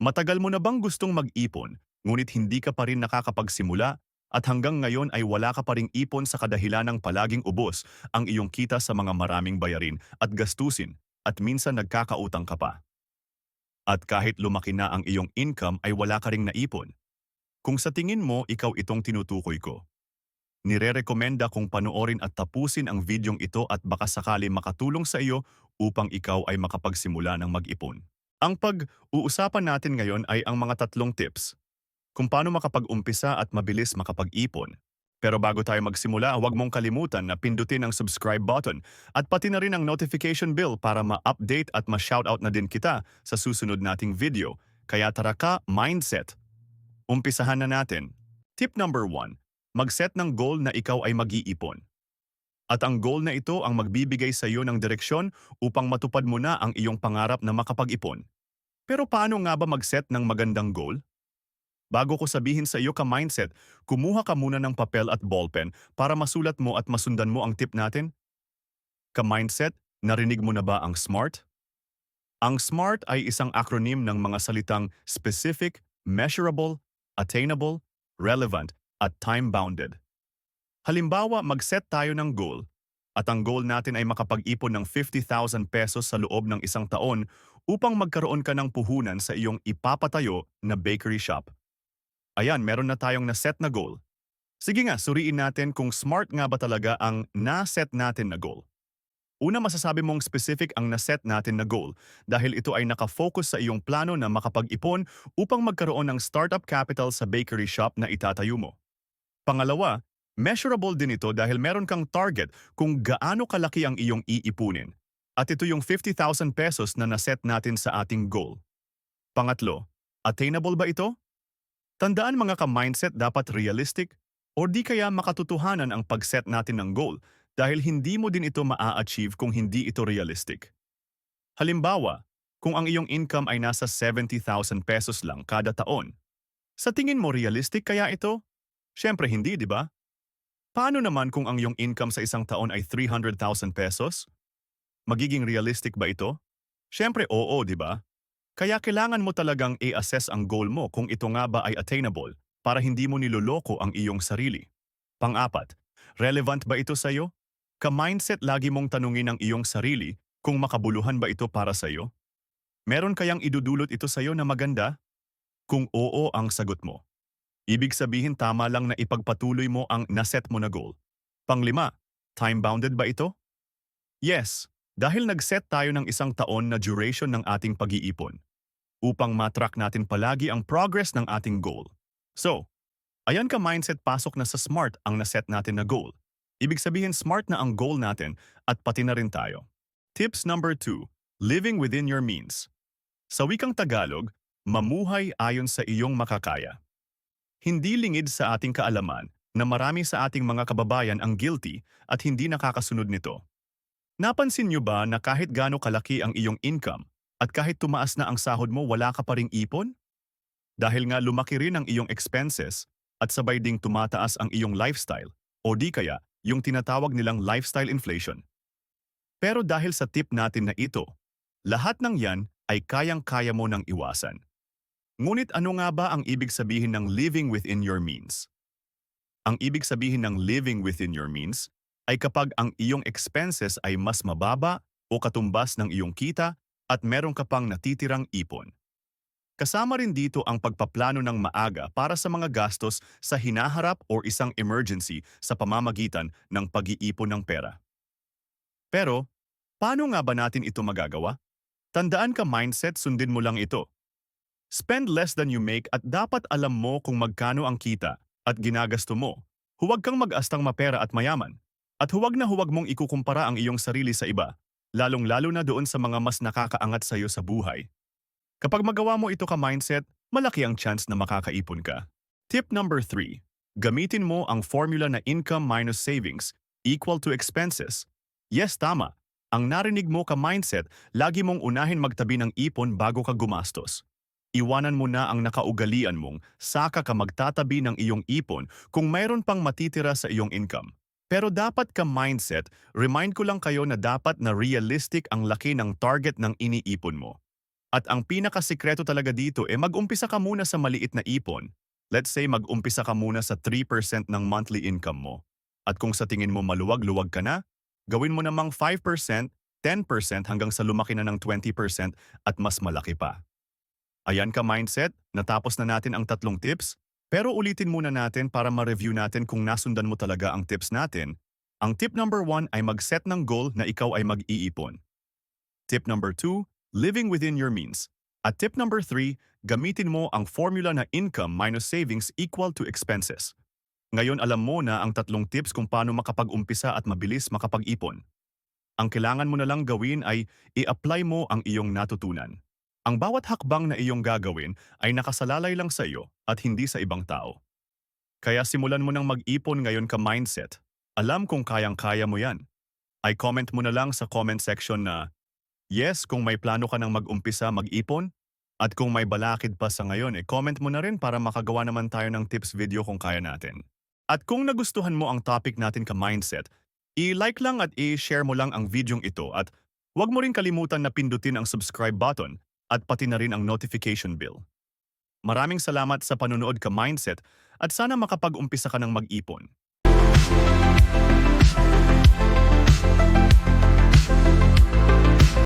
Matagal mo na bang gustong mag-ipon, ngunit hindi ka pa rin nakakapagsimula at hanggang ngayon ay wala ka pa ring ipon sa kadahilanang palaging ubos ang iyong kita sa mga maraming bayarin at gastusin at minsan nagkakautang ka pa. At kahit lumaki na ang iyong income ay wala ka ring naipon. Kung sa tingin mo ikaw itong tinutukoy ko, nire-rekomenda kong panoorin at tapusin ang videong ito at baka sakali makatulong sa iyo upang ikaw ay makapagsimula ng mag-ipon. Ang pag-uusapan natin ngayon ay ang mga tatlong tips kung paano makapag-umpisa at mabilis makapag-ipon. Pero bago tayo magsimula, huwag mong kalimutan na pindutin ang subscribe button at pati na rin ang notification bell para ma-update at ma-shoutout na din kita sa susunod nating video. Kaya tara ka, mindset! Umpisahan na natin. Tip number 1. Mag-set ng goal na ikaw ay mag-iipon. At ang goal na ito ang magbibigay sa iyo ng direksyon upang matupad mo na ang iyong pangarap na makapag-ipon. Pero paano nga ba mag-set ng magandang goal? Bago ko sabihin sa iyo ka-mindset, kumuha ka muna ng papel at ballpen para masulat mo at masundan mo ang tip natin. Ka-mindset, narinig mo na ba ang SMART? Ang SMART ay isang acronym ng mga salitang specific, measurable, attainable, relevant, at time-bounded. Halimbawa, mag-set tayo ng goal at ang goal natin ay makapag-ipon ng 50,000 pesos sa loob ng isang taon upang magkaroon ka ng puhunan sa iyong ipapatayo na bakery shop. Ayan, meron na tayong na-set na goal. Sige nga, suriin natin kung smart nga ba talaga ang na-set natin na goal. Una, masasabi mong specific ang na-set natin na goal dahil ito ay nakafocus sa iyong plano na makapag-ipon upang magkaroon ng startup capital sa bakery shop na itatayo mo. Pangalawa, measurable din ito dahil meron kang target kung gaano kalaki ang iyong iipunin. At ito yung 50,000 pesos na naset natin sa ating goal. Pangatlo, attainable ba ito? Tandaan mga ka-mindset dapat realistic o di kaya makatotohanan ang pag-set natin ng goal dahil hindi mo din ito maa-achieve kung hindi ito realistic. Halimbawa, kung ang iyong income ay nasa 70,000 pesos lang kada taon, sa tingin mo realistic kaya ito? Siyempre hindi, di ba? Paano naman kung ang iyong income sa isang taon ay 300,000 pesos? Magiging realistic ba ito? Siyempre oo, di ba? Kaya kailangan mo talagang i-assess ang goal mo kung ito nga ba ay attainable para hindi mo niloloko ang iyong sarili. Pang-apat, relevant ba ito sa iyo? Ka-mindset lagi mong tanungin ang iyong sarili kung makabuluhan ba ito para sa iyo? Meron kayang idudulot ito sa iyo na maganda? Kung oo ang sagot mo, ibig sabihin tama lang na ipagpatuloy mo ang naset mo na goal. Panglima, time-bounded ba ito? Yes, dahil nag-set tayo ng isang taon na duration ng ating pag-iipon upang matrack natin palagi ang progress ng ating goal. So, ayan ka mindset pasok na sa SMART ang naset natin na goal. Ibig sabihin smart na ang goal natin at pati na rin tayo. Tips number 2, living within your means. Sa wikang Tagalog, mamuhay ayon sa iyong makakaya. Hindi lingid sa ating kaalaman na marami sa ating mga kababayan ang guilty at hindi nakakasunod nito. Napansin niyo ba na kahit gaano kalaki ang iyong income at kahit tumaas na ang sahod mo wala ka pa ring ipon? Dahil nga lumaki rin ang iyong expenses at sabay ding tumataas ang iyong lifestyle o di kaya yung tinatawag nilang lifestyle inflation. Pero dahil sa tip natin na ito, lahat ng yan ay kayang-kaya mo nang iwasan. Ngunit ano nga ba ang ibig sabihin ng living within your means? Ang ibig sabihin ng living within your means ay kapag ang iyong expenses ay mas mababa o katumbas ng iyong kita at meron ka pang natitirang ipon. Kasama rin dito ang pagpaplano ng maaga para sa mga gastos sa hinaharap o isang emergency sa pamamagitan ng pag-iipon ng pera. Pero, paano nga ba natin ito magagawa? Tandaan ka mindset, sundin mo lang ito. Spend less than you make at dapat alam mo kung magkano ang kita at ginagasto mo. Huwag kang mag-astang mapera at mayaman. At huwag na huwag mong ikukumpara ang iyong sarili sa iba, lalong-lalo na doon sa mga mas nakakaangat sa iyo sa buhay. Kapag magawa mo ito ka-mindset, malaki ang chance na makakaipon ka. Tip number 3. Gamitin mo ang formula na income minus savings equal to expenses. Yes, tama. Ang narinig mo ka-mindset, lagi mong unahin magtabi ng ipon bago ka gumastos. Iwanan mo na ang nakaugalian mong, saka ka magtatabi ng iyong ipon kung mayroon pang matitira sa iyong income. Pero dapat ka mindset, remind ko lang kayo na dapat na realistic ang laki ng target ng iniipon mo. At ang pinakasikreto talaga dito mag-umpisa ka muna sa maliit na ipon. Let's say mag-umpisa ka muna sa 3% ng monthly income mo. At kung sa tingin mo maluwag-luwag ka na, gawin mo namang 5%, 10% hanggang sa lumaki na ng 20% at mas malaki pa. Ayan ka mindset, natapos na natin ang tatlong tips, pero ulitin muna natin para ma-review natin kung nasundan mo talaga ang tips natin. Ang tip number 1 ay mag-set ng goal na ikaw ay mag-iipon. Tip number 2, living within your means. At tip number 3, gamitin mo ang formula na income minus savings equal to expenses. Ngayon alam mo na ang tatlong tips kung paano makapag-umpisa at mabilis makapag-ipon. Ang kailangan mo na lang gawin ay i-apply mo ang iyong natutunan. Ang bawat hakbang na iyong gagawin ay nakasalalay lang sa iyo at hindi sa ibang tao. Kaya simulan mo ng mag-ipon ngayon ka mindset. Alam kung kayang-kaya mo yan. Ay comment mo na lang sa comment section na yes kung may plano ka ng mag-umpisa mag-ipon. At kung may balakid pa sa ngayon, comment mo na rin para makagawa naman tayo ng tips video kung kaya natin. At kung nagustuhan mo ang topic natin ka mindset, i-like lang at i-share mo lang ang videong ito at huwag mo rin kalimutan na pindutin ang subscribe button at pati na rin ang notification bell. Maraming salamat sa panunood ka mindset at sana makapag-umpisa ka ng mag-ipon.